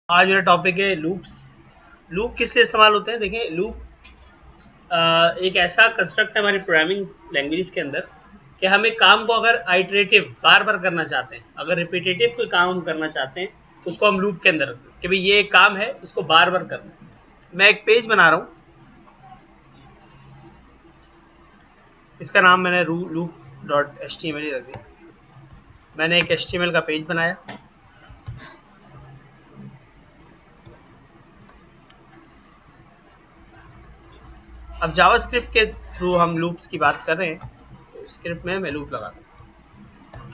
आज मेरा टॉपिक है लूप्स। लूप किस लिए इस्तेमाल होते हैं? देखिए, लूप एक ऐसा कंस्ट्रक्ट है हमारी प्रोग्रामिंग लैंग्वेज के अंदर कि हम एक काम को अगर आइटरेटिव बार बार करना चाहते हैं, अगर रिपीटेटिव कोई काम हम करना चाहते हैं तो उसको हम लूप के अंदर रखते हैं कि भाई ये एक काम है, इसको बार बार करना है। मैं एक पेज बना रहा हूँ, इसका नाम मैंने loop.html रख दिया। मैंने एक HTML का पेज बनाया। अब जावास्क्रिप्ट के थ्रू हम लूप्स की बात कर रहे हैं, तो स्क्रिप्ट में मैं लूप लगाता हूँ।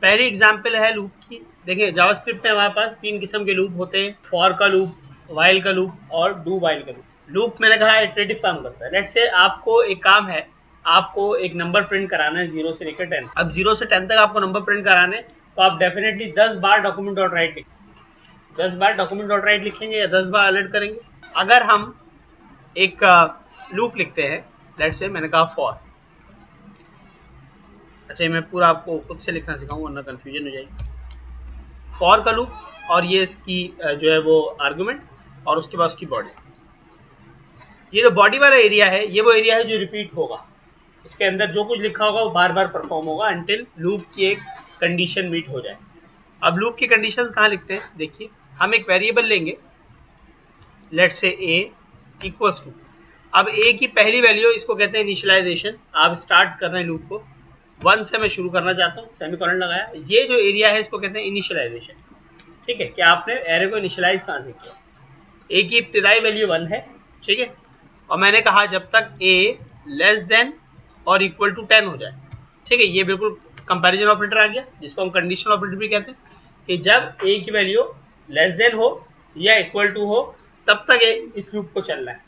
पहली एग्जांपल है लूप की। देखिए, जावास्क्रिप्ट में हमारे पास 3 किस्म के लूप होते हैं, फॉर का लूप, वाइल का लूप और डू वाइल का लूप। लूप मैंने कहा इटरेटिव काम करता है। लेट्स से आपको एक काम है, आपको एक नंबर प्रिंट कराना है 0 से लेकर 10। अब 0 से 10 तक आपको नंबर प्रिंट कराने, तो आप डेफिनेटली 10 बार डॉक्यूमेंट डॉट राइट लिखेंगे। 10 बार डॉक्यूमेंट डॉट राइट लिखेंगे या 10 बार अलर्ट करेंगे। अगर हम एक लूप लिखते हैं, लेट्स से मैंने कहा फॉर। अच्छा, मैं पूरा आपको खुद से लिखना सिखाऊं वरना कंफ्यूजन हो जाएगी। फॉर का लूप, और ये इसकी जो है वो आर्गुमेंट, और उसके बाद उसकी बॉडी। ये जो बॉडी वाला एरिया है, ये वो एरिया है जो रिपीट होगा। इसके अंदर जो कुछ लिखा होगा वो बार बार परफॉर्म होगा अंटिल लूप की एक कंडीशन मीट हो जाए। अब लूप की कंडीशंस कहाँ लिखते हैं? देखिए, हम एक वेरिएबल लेंगे, let's say a equals to. अब a की पहली वैल्यू, इसको कहते हैं इनिशियलाइजेशन। आप स्टार्ट कर रहे हैं लूप को, 1 से मैं शुरू करना चाहता हूँ, सेमीकोलन लगाया। ये जो एरिया है इसको कहते हैं इनिशियलाइजेशन। ठीक है, कि आपने एरे को इनिशियलाइज कहाँ से किया। a की इब्तिदाई वैल्यू 1 है, ठीक है, और मैंने कहा जब तक a लेस देन और इक्वल टू 10 हो जाए। ठीक है, ये बिल्कुल कंपैरिजन ऑपरेटर आ गया, जिसको हम कंडीशनल ऑपरेटर भी कहते हैं, कि जब a की वैल्यू लेस देन हो या इक्वल टू हो तब तक इस लूप को चलना है,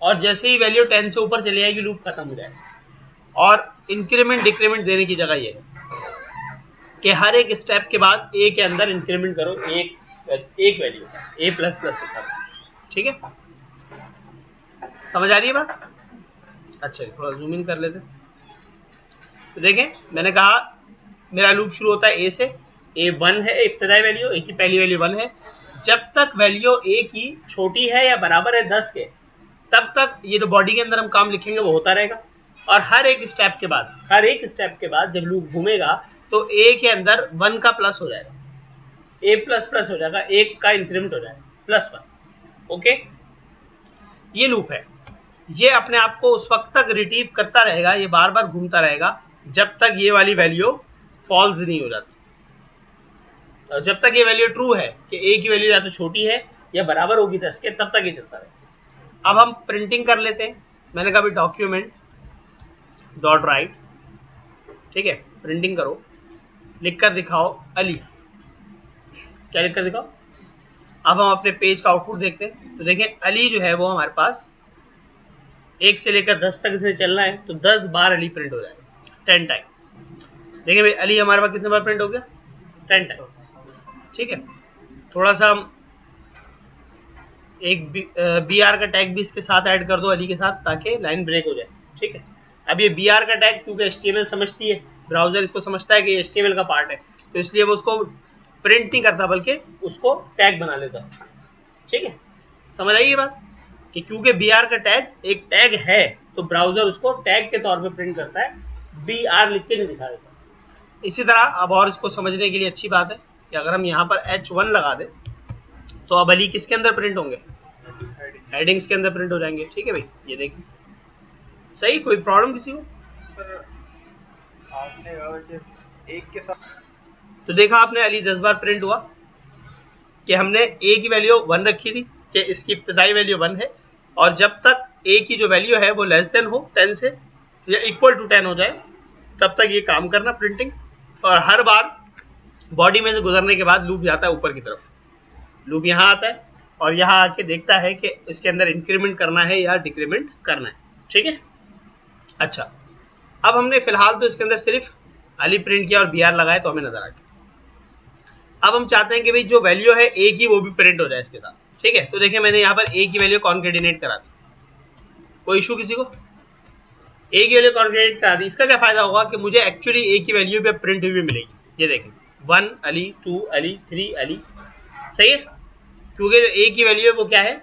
और जैसे ही वैल्यू 10 से ऊपर चली जाएगी लूप खत्म हो जाएगा। और इंक्रीमेंट डिक्रीमेंट देने की जगह ये है कि हर एक स्टेप के बाद a के अंदर इंक्रीमेंट करो एक वैल्यू a प्लस प्लस के साथ। ठीक है, समझ आ रही है बात? अच्छा, थोड़ा जूम इन कर लेते हैं। तो देखें, मैंने कहा मेरा लूप शुरू होता है a से। a 1 है इब्तिदाई वैल्यू, a की पहली वैल्यू 1 है। जब तक वैल्यू a की छोटी है या बराबर है 10 के, तब तक ये जो बॉडी के अंदर हम काम लिखेंगे वो होता रहेगा। और हर एक स्टेप के बाद जब लूप घूमेगा तो a के अंदर 1 का प्लस हो जाएगा, a प्लस प्लस हो जाएगा, 1 का इंक्रीमेंट हो जाएगा +1। ओके, ये लूप है। ये अपने आप को उस वक्त तक रिट्रीव करता रहेगा, ये बार बार घूमता रहेगा जब तक ये वाली वैल्यू फॉल्स नहीं हो जाती। और जब तक ये वैल्यू ट्रू है कि a की वैल्यू या तो छोटी है या बराबर होगी 10 के, तब तक ये चलता रहेगा। अब हम प्रिंटिंग कर लेते हैं। मैंने कहा डॉक्यूमेंट डॉट राइट, ठीक है, प्रिंटिंग करो, लिख कर दिखाओ अली। क्या लिख कर दिखाओ? अब हम अपने पेज का आउटपुट देखते हैं। तो देखें, अली जो है वो हमारे पास 1 से लेकर 10 तक इसे चलना है, तो 10 बार अली प्रिंट हो जाएगा, 10 टाइम्स। देखिए भाई, अली हमारे पास कितने बार प्रिंट हो गया? 10 टाइम्स। ठीक है, थोड़ा सा हम एक BR का टैग भी इसके साथ ऐड कर दो अली के साथ, ताकि लाइन ब्रेक हो जाए। ठीक है, अब ये BR का टैग क्योंकि HTML समझती है, ब्राउजर इसको समझता है कि ये HTML का पार्ट है, तो इसलिए वो उसको प्रिंट नहीं करता बल्कि उसको टैग बना लेता। ठीक है, समझ आई ये बात कि क्योंकि BR का टैग एक टैग है तो ब्राउजर उसको टैग के तौर पे प्रिंट करता है, BR लिख के नहीं दिखा देता। इसी तरह अब और इसको समझने के लिए अच्छी बात है कि अगर हम यहाँ पर H1 लगा दें तो अब अली किसके अंदर प्रिंट होंगे? हेडिंग्स के अंदर प्रिंट हो जाएंगे। ठीक है भाई, ये देखिए सही। कोई प्रॉब्लम किसी को? एक के साथ तो देखा आपने, अली 10 बार प्रिंट हुआ कि हमने a की वैल्यू 1 रखी थी कि इसकी इब्तिदाई वैल्यू 1 है, और जब तक a की जो वैल्यू है वो लेस देन हो 10 से या इक्वल टू 10 हो जाए तब तक ये काम करना प्रिंटिंग। और हर बार बॉडी में से गुजरने के बाद लूप जाता है ऊपर की तरफ। लूप यहाँ आता है और यहाँ आके देखता है कि इसके अंदर इंक्रीमेंट करना है या डिक्रीमेंट करना है। ठीक है, अच्छा, अब हमने फिलहाल तो इसके अंदर सिर्फ अली प्रिंट किया और BR लगाए तो हमें नजर आ गया। अब हम चाहते हैं कि भाई जो वैल्यू है a की वो भी प्रिंट हो जाए इसके साथ। ठीक है, तो देखिए मैंने यहाँ पर a की वैल्यू कॉन्केटिनेट करा दी। कोई इशू किसी को? a की वैल्यू कॉन्केटिनेट करा दी। इसका क्या फायदा होगा कि मुझे एक्चुअली a की वैल्यू भी प्रिंट हुई मिलेगी। ये देखें, 1 अली, 2 अली, 3 अली। सही है, क्योंकि जो ए की वैल्यू है वो क्या है,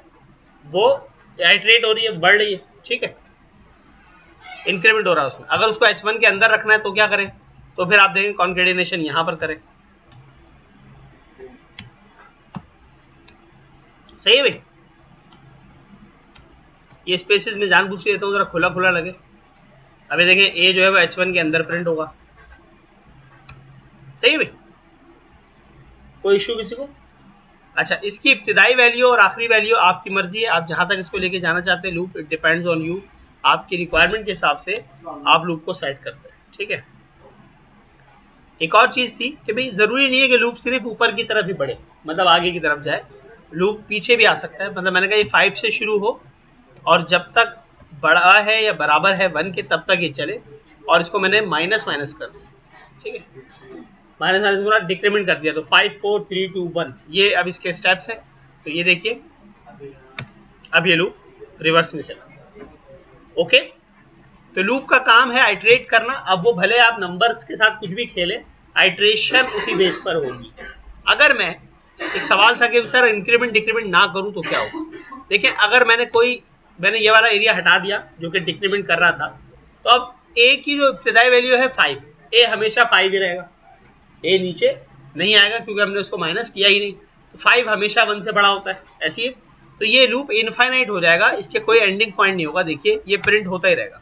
वो आइटरेट हो रही है, बढ़ रही है, ठीक है, इंक्रीमेंट हो रहा है उसमें। अगर उसको H1 के अंदर रखना है तो क्या करें, तो फिर आप देखें कॉन्केटेनेशन यहां पर करें, सही है भाई। ये स्पेसेस में जानबूझ के देता हूँ जरा खुला खुला लगे। अभी देखें ए जो है वो H1 के अंदर प्रिंट होगा, सही है भाई, कोई इश्यू किसी को? अच्छा, इसकी इब्तिदाई वैल्यू और आखिरी वैल्यू आपकी मर्जी है, आप जहां तक इसको लेके जाना चाहते हैं loop, it depends on you, आपकी रिक्वायरमेंट के हिसाब से आप लूप को सेट करते हैं, ठीक है। एक और चीज थी कि भाई जरूरी नहीं है कि लूप सिर्फ ऊपर की तरफ ही बढ़े, मतलब आगे की तरफ जाए, लूप पीछे भी आ सकता है। मतलब मैंने कहा ये 5 से शुरू हो और जब तक बड़ा है या बराबर है 1 के तब तक ये चले, और इसको मैंने माइनस माइनस कर दिया, ठीक है, माइनस माइनस पूरा डिक्रीमेंट कर दिया, तो 5 4 3 2 1 ये अब इसके स्टेप्स हैं। तो ये देखिए अब ये लूप रिवर्स में चला, ओके। तो लूप का काम है आइटरेट करना। अब वो भले आप नंबर्स के साथ कुछ भी खेलें, आइटरेशन उसी बेस पर होगी। अगर मैं, एक सवाल था कि सर इंक्रीमेंट डिक्रीमेंट ना करूं तो क्या होगा। देखिए अगर मैंने ये वाला एरिया हटा दिया जो कि डिक्रीमेंट कर रहा था, तो अब ए की जो इब्तिदाई वैल्यू है 5, ए हमेशा 5 ही रहेगा, ए नीचे नहीं आएगा क्योंकि हमने उसको माइनस किया ही नहीं, तो 5 हमेशा 1 से बड़ा होता है, ऐसी है। तो ये लूप इनफाइनाइट हो जाएगा, इसके कोई एंडिंग पॉइंट नहीं होगा। देखिए ये प्रिंट होता ही रहेगा,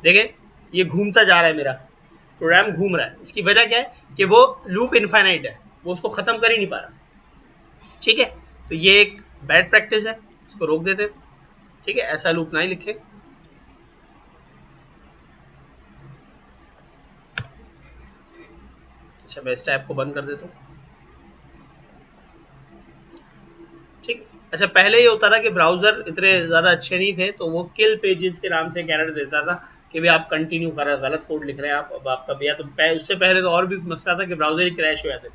देखिए ये घूमता जा रहा है, मेरा प्रोग्राम घूम रहा है। इसकी वजह क्या है कि वो लूप इनफाइनाइट है, वो उसको खत्म कर ही नहीं पा रहा, ठीक है। तो ये एक बैड प्रैक्टिस है, इसको रोक देते हैं, ठीक है, ऐसा लूप ना ही लिखे। अच्छा मैं इस टाइप को बंद कर देता हूँ, ठीक। अच्छा पहले ये होता था कि ब्राउजर इतने ज़्यादा अच्छे नहीं थे, तो वो किल पेजेस के नाम से एरर देता था कि भाई आप कंटिन्यू कर रहे हैं, गलत कोड लिख रहे हैं आप, अब आपका भैया। तो उससे पहले तो और भी मसला था कि ब्राउजर ही क्रैश हो जाते थे,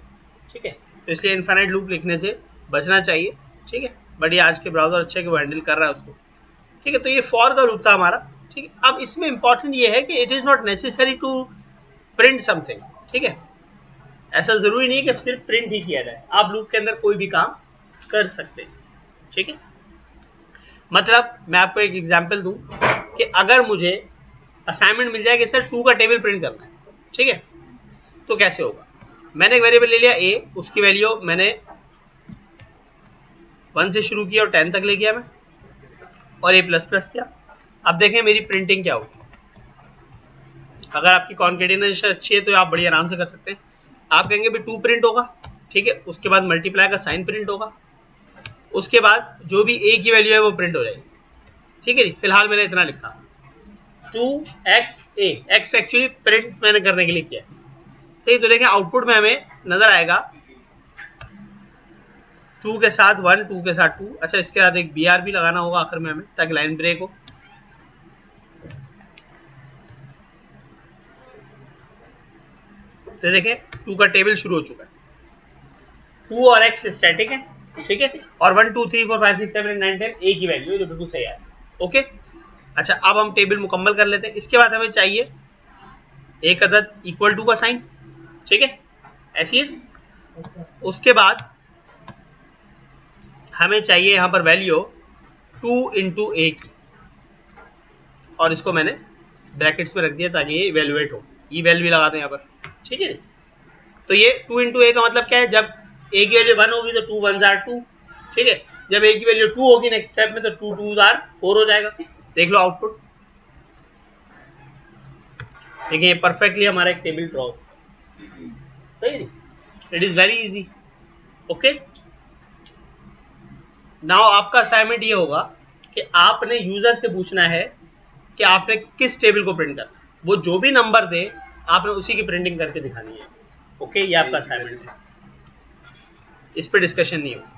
ठीक है। तो इसलिए इनफाइनाइट लूप लिखने से बचना चाहिए, ठीक है। बट ये आज के ब्राउजर अच्छे कि वो हैंडल कर रहा है उसको, ठीक है। तो ये फॉर का लूप था हमारा, ठीक है। अब इसमें इंपॉर्टेंट ये है कि it is not necessary to print something, ठीक है। ऐसा ज़रूरी नहीं कि सिर्फ प्रिंट ही किया जाए, आप लूप के अंदर कोई भी काम कर सकते हैं, ठीक है। मतलब मैं आपको एक एग्जांपल दूं कि अगर मुझे असाइनमेंट मिल जाए कि सर 2 का टेबल प्रिंट करना है, ठीक है, तो कैसे होगा। मैंने एक वेरिएबल ले लिया a, उसकी वैल्यू मैंने 1 से शुरू किया और 10 तक ले गया मैं, और a प्लस प्लस किया। अब देखें मेरी प्रिंटिंग क्या होगी। अगर आपकी कॉन्केटेनेशन अच्छी है तो आप बड़ी आराम से कर सकते हैं। आप कहेंगे भाई 2 प्रिंट होगा, ठीक है, उसके बाद मल्टीप्लाई का साइन प्रिंट होगा, उसके बाद जो भी a की वैल्यू है वो प्रिंट हो जाएगी, ठीक है जी। फिलहाल मैंने इतना लिखा 2xa, x एक्चुअली प्रिंट मैंने करने के लिए किया, सही। तो देखें आउटपुट में हमें नजर आएगा 2 के साथ 1, 2 के साथ 2। अच्छा इसके बाद एक br भी लगाना होगा आखिर में हमें, ताकि लाइन ब्रेक हो। तो देखें 2 का टेबल शुरू हो चुका है, 2 और x स्टैटिक है, ठीक है, और 1 2 3 4 5 6 7 8 9 10 a की वैल्यू है जो बिल्कुल सही है, ओके। अच्छा अब हम टेबल मुकम्मल कर लेते हैं। इसके बाद हमें चाहिए एक अदद इक्वल टू का साइन, ठीक है, ऐसी है। उसके बाद हमें चाहिए यहाँ पर वैल्यू 2 इंटू a की, और इसको मैंने ब्रैकेट्स में रख दिया ताकि ये इवेल्युएट हो, ई वैल्यू भी लगा दें यहाँ पर, ठीक है। तो ये 2 इंटू a का मतलब क्या है, जब a की वैल्यू 1 होगी तो 2 1s are 2, ठीक है। जब a की वैल्यू 2 होगी नेक्स्ट स्टेप में तो 2 2s are 4 हो जाएगा। देख लो आउटपुट, देखिए परफेक्टली हमारा एक टेबल ड्रॉ होता है, it is very easy, okay. Now आपका असाइनमेंट ये होगा कि आपने यूजर से पूछना है कि आपने किस टेबल को प्रिंट करना, वो जो भी नंबर दे आपने उसी की प्रिंटिंग करके दिखानी है, ओके। ये आपका असाइनमेंट है, इस पे डिस्कशन नहीं होगा।